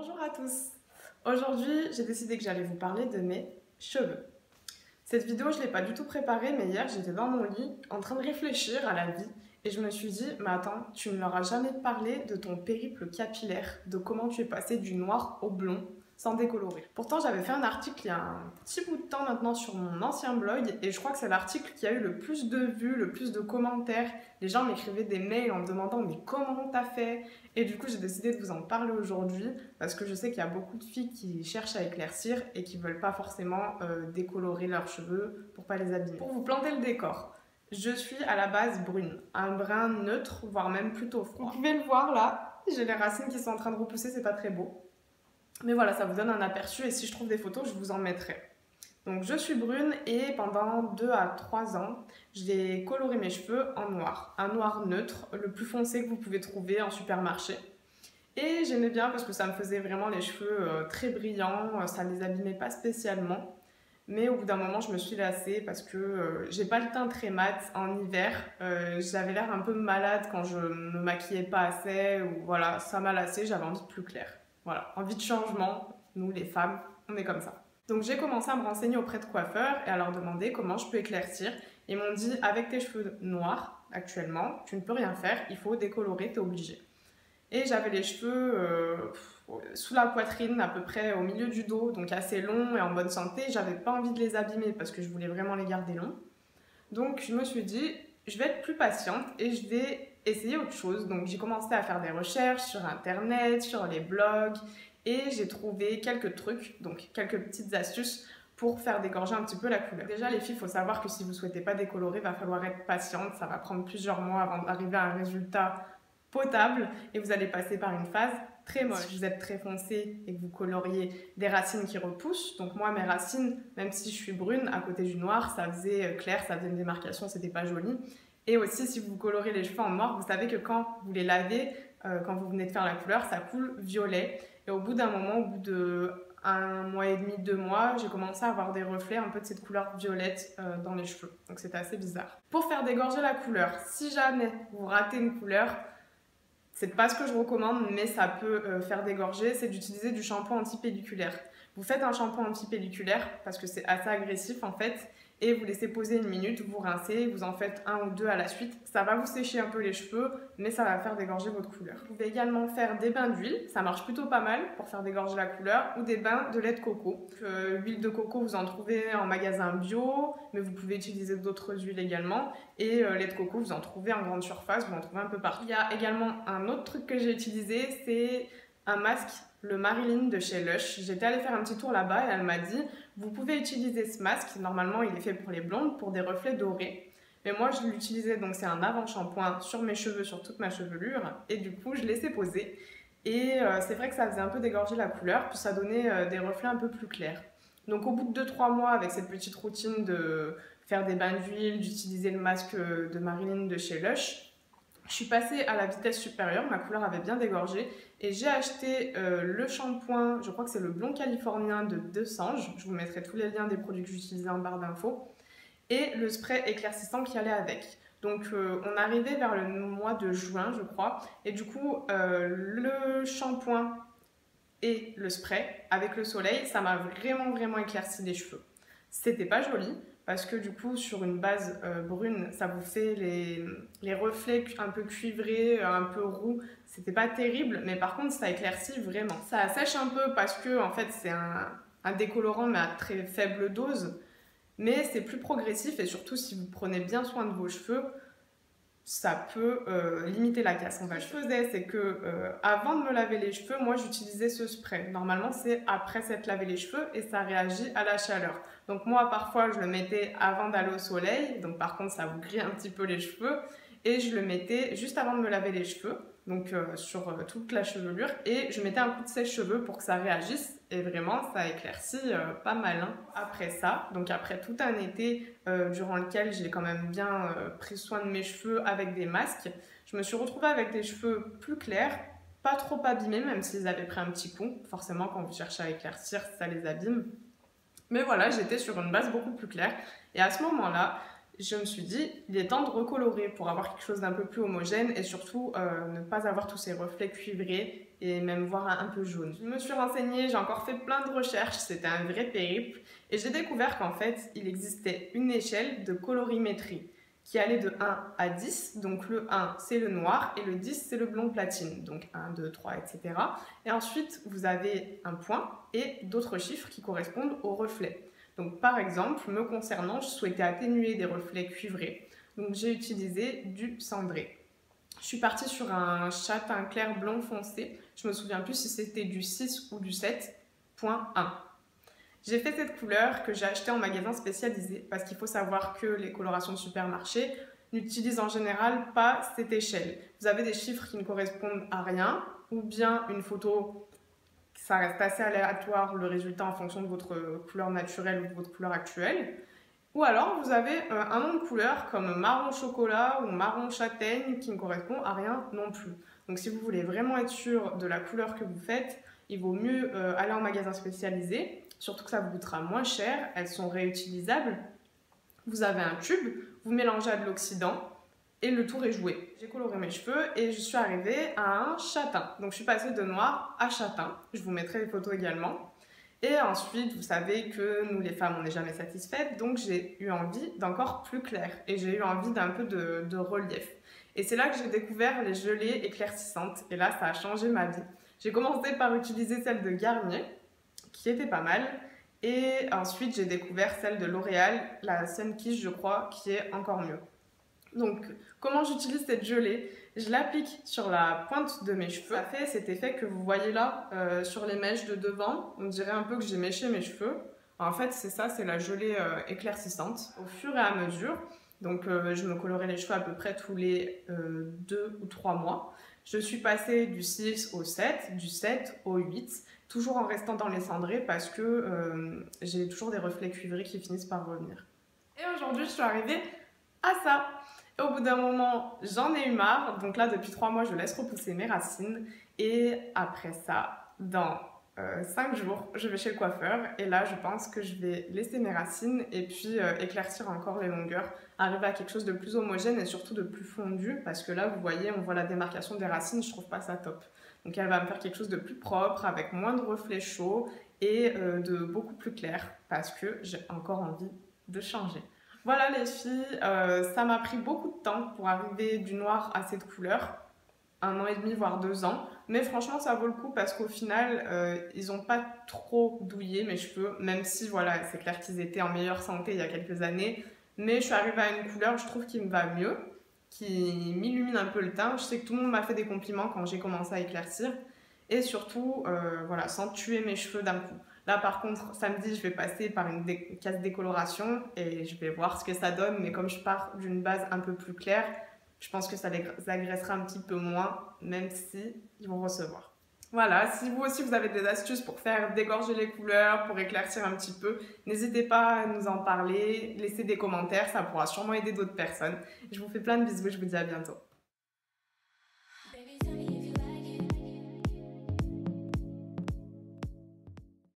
Bonjour à tous. Aujourd'hui, j'ai décidé que j'allais vous parler de mes cheveux. Cette vidéo, je ne l'ai pas du tout préparée, mais hier, j'étais dans mon lit en train de réfléchir à la vie et je me suis dit, mais attends, tu ne leur as jamais parlé de ton périple capillaire, de comment tu es passé du noir au blond sans décolorer. Pourtant, j'avais fait un article il y a un petit bout de temps maintenant sur mon ancien blog et je crois que c'est l'article qui a eu le plus de vues, le plus de commentaires. Les gens m'écrivaient des mails en me demandant mais comment t'as fait? Et du coup, j'ai décidé de vous en parler aujourd'hui parce que je sais qu'il y a beaucoup de filles qui cherchent à éclaircir et qui veulent pas forcément décolorer leurs cheveux pour pas les abîmer. Pour vous planter le décor, je suis à la base brune, un brun neutre, voire même plutôt froid. Vous pouvez le voir là, j'ai les racines qui sont en train de repousser, c'est pas très beau. Mais voilà, ça vous donne un aperçu et si je trouve des photos, je vous en mettrai. Donc je suis brune et pendant 2 à 3 ans, j'ai coloré mes cheveux en noir. Un noir neutre, le plus foncé que vous pouvez trouver en supermarché. Et j'aimais bien parce que ça me faisait vraiment les cheveux très brillants, ça ne les abîmait pas spécialement. Mais au bout d'un moment, je me suis lassée parce que j'ai pas le teint très mat en hiver. J'avais l'air un peu malade quand je me maquillais pas assez ou voilà, ça m'a lassée, j'avais envie de plus clair. Voilà, envie de changement, nous les femmes, on est comme ça. Donc j'ai commencé à me renseigner auprès de coiffeurs et à leur demander comment je peux éclaircir. Ils m'ont dit, avec tes cheveux noirs actuellement, tu ne peux rien faire, il faut décolorer, t'es obligé. Et j'avais les cheveux sous la poitrine, à peu près au milieu du dos, donc assez longs et en bonne santé. J'avais pas envie de les abîmer parce que je voulais vraiment les garder longs. Donc je me suis dit, je vais être plus patiente et je vais essayer autre chose. Donc j'ai commencé à faire des recherches sur internet, sur les blogs et j'ai trouvé quelques trucs, donc quelques petites astuces pour faire dégorger un petit peu la couleur. Déjà les filles, il faut savoir que si vous ne souhaitez pas décolorer, il va falloir être patiente. Ça va prendre plusieurs mois avant d'arriver à un résultat potable et vous allez passer par une phase très moche. Si vous êtes très foncé et que vous coloriez des racines qui repoussent, donc moi mes racines, même si je suis brune, à côté du noir, ça faisait clair, ça faisait une démarcation, c'était pas joli. Et aussi si vous colorez les cheveux en noir, vous savez que quand vous les lavez, quand vous venez de faire la couleur, ça coule violet. Et au bout d'un moment, au bout de 1 mois et demi, 2 mois, j'ai commencé à avoir des reflets un peu de cette couleur violette dans les cheveux. Donc c'était assez bizarre. Pour faire dégorger la couleur, si jamais vous ratez une couleur, c'est pas ce que je recommande, mais ça peut faire dégorger, c'est d'utiliser du shampoing anti-pelliculaire. Vous faites un shampoing anti-pelliculaire parce que c'est assez agressif en fait, et vous laissez poser 1 minute, vous rincez, vous en faites 1 ou 2 à la suite. Ça va vous sécher un peu les cheveux, mais ça va faire dégorger votre couleur. Vous pouvez également faire des bains d'huile, ça marche plutôt pas mal pour faire dégorger la couleur, ou des bains de lait de coco. L'huile de coco, vous en trouvez en magasin bio, mais vous pouvez utiliser d'autres huiles également. Et lait de coco, vous en trouvez en grande surface, vous en trouvez un peu partout. Il y a également un autre truc que j'ai utilisé, c'est un masque, le Marilyn de chez Lush. J'étais allée faire un petit tour là-bas et elle m'a dit, vous pouvez utiliser ce masque, normalement il est fait pour les blondes, pour des reflets dorés. Mais moi je l'utilisais, donc c'est un avant-shampoing sur mes cheveux, sur toute ma chevelure, et du coup je laissais poser. Et c'est vrai que ça faisait un peu dégorger la couleur, puis ça donnait des reflets un peu plus clairs. Donc au bout de 2-3 mois, avec cette petite routine de faire des bains d'huile, d'utiliser le masque de Marilyn de chez Lush, je suis passée à la vitesse supérieure, ma couleur avait bien dégorgé et j'ai acheté le shampoing, je crois que c'est le blond californien de Desange, je vous mettrai tous les liens des produits que j'utilisais en barre d'infos, et le spray éclaircissant qui allait avec. Donc on arrivait vers le mois de juin je crois, et du coup le shampoing et le spray avec le soleil, ça m'a vraiment éclairci les cheveux. C'était pas joli, parce que du coup sur une base brune ça vous fait les reflets un peu cuivrés, un peu roux, c'était pas terrible, mais par contre ça éclaircit vraiment. Ça assèche un peu parce que en fait c'est un décolorant mais à très faible dose, mais c'est plus progressif et surtout si vous prenez bien soin de vos cheveux, ça peut limiter la casse. Ce que je faisais, c'est que avant de me laver les cheveux, moi j'utilisais ce spray. Normalement, c'est après s'être lavé les cheveux et ça réagit à la chaleur. Donc moi, parfois, je le mettais avant d'aller au soleil. Donc par contre, ça vous grille un petit peu les cheveux. Et je le mettais juste avant de me laver les cheveux, donc sur toute la chevelure. Et je mettais un coup de sèche-cheveux pour que ça réagisse. Et vraiment, ça éclaircit pas mal. Hein. Après ça, donc après tout un été durant lequel j'ai quand même bien pris soin de mes cheveux avec des masques, je me suis retrouvée avec des cheveux plus clairs, pas trop abîmés, même s'ils avaient pris un petit coup. Forcément, quand vous cherchez à éclaircir, ça les abîme. Mais voilà, j'étais sur une base beaucoup plus claire. Et à ce moment-là, je me suis dit, il est temps de recolorer pour avoir quelque chose d'un peu plus homogène et surtout ne pas avoir tous ces reflets cuivrés et même voire un peu jaune. Je me suis renseignée, j'ai encore fait plein de recherches, c'était un vrai périple et j'ai découvert qu'en fait il existait une échelle de colorimétrie qui allait de 1 à 10, donc le 1 c'est le noir et le 10 c'est le blond platine, donc 1, 2, 3, etc. Et ensuite vous avez un point et d'autres chiffres qui correspondent aux reflets. Donc par exemple, me concernant, je souhaitais atténuer des reflets cuivrés, donc j'ai utilisé du cendré. Je suis partie sur un châtain clair blond foncé, je me souviens plus si c'était du 6 ou du 7.1. J'ai fait cette couleur que j'ai achetée en magasin spécialisé parce qu'il faut savoir que les colorations de supermarché n'utilisent en général pas cette échelle. Vous avez des chiffres qui ne correspondent à rien ou bien une photo, ça reste assez aléatoire le résultat en fonction de votre couleur naturelle ou de votre couleur actuelle. Ou alors vous avez un nom de couleur comme marron chocolat ou marron châtaigne qui ne correspond à rien non plus. Donc si vous voulez vraiment être sûr de la couleur que vous faites, il vaut mieux aller en magasin spécialisé. Surtout que ça vous coûtera moins cher, elles sont réutilisables. Vous avez un tube, vous mélangez à de l'oxydant et le tour est joué. J'ai coloré mes cheveux et je suis arrivée à un châtain. Donc je suis passée de noir à châtain. Je vous mettrai les photos également. Et ensuite, vous savez que nous les femmes, on n'est jamais satisfaites, donc j'ai eu envie d'encore plus clair. Et j'ai eu envie d'un peu de relief. Et c'est là que j'ai découvert les gelées éclaircissantes. Et là, ça a changé ma vie. J'ai commencé par utiliser celle de Garnier, qui était pas mal. Et ensuite, j'ai découvert celle de L'Oréal, la Sun Kiss, je crois, qui est encore mieux. Donc, comment j'utilise cette gelée? Je l'applique sur la pointe de mes cheveux. Ça fait cet effet que vous voyez là sur les mèches de devant. On dirait un peu que j'ai méché mes cheveux. En fait, c'est ça, c'est la gelée éclaircissante. Au fur et à mesure, donc je me colorais les cheveux à peu près tous les 2 ou 3 mois. Je suis passée du 6 au 7, du 7 au 8, toujours en restant dans les cendrés parce que j'ai toujours des reflets cuivrés qui finissent par revenir. Et aujourd'hui, je suis arrivée à ça. Et au bout d'un moment, j'en ai eu marre. Donc là, depuis 3 mois, je laisse repousser mes racines. Et après ça, dans 5 jours, je vais chez le coiffeur. Et là, je pense que je vais laisser mes racines et puis éclaircir encore les longueurs. Arriver à quelque chose de plus homogène et surtout de plus fondu. Parce que là, vous voyez, on voit la démarcation des racines. Je trouve pas ça top. Donc elle va me faire quelque chose de plus propre, avec moins de reflets chauds et de beaucoup plus clair. Parce que j'ai encore envie de changer. Voilà les filles, ça m'a pris beaucoup de temps pour arriver du noir à cette couleur, 1 an et demi voire 2 ans, mais franchement ça vaut le coup parce qu'au final ils n'ont pas trop douillé mes cheveux, même si voilà c'est clair qu'ils étaient en meilleure santé il y a quelques années, mais je suis arrivée à une couleur je trouve qui me va mieux, qui m'illumine un peu le teint. Je sais que tout le monde m'a fait des compliments quand j'ai commencé à éclaircir et surtout voilà, sans tuer mes cheveux d'un coup. Là par contre samedi je vais passer par une case décoloration et je vais voir ce que ça donne, mais comme je pars d'une base un peu plus claire, je pense que ça les agressera un petit peu moins, même si ils vont recevoir. Voilà, si vous aussi vous avez des astuces pour faire dégorger les couleurs, pour éclaircir un petit peu, n'hésitez pas à nous en parler, laissez des commentaires, ça pourra sûrement aider d'autres personnes. Je vous fais plein de bisous et je vous dis à bientôt.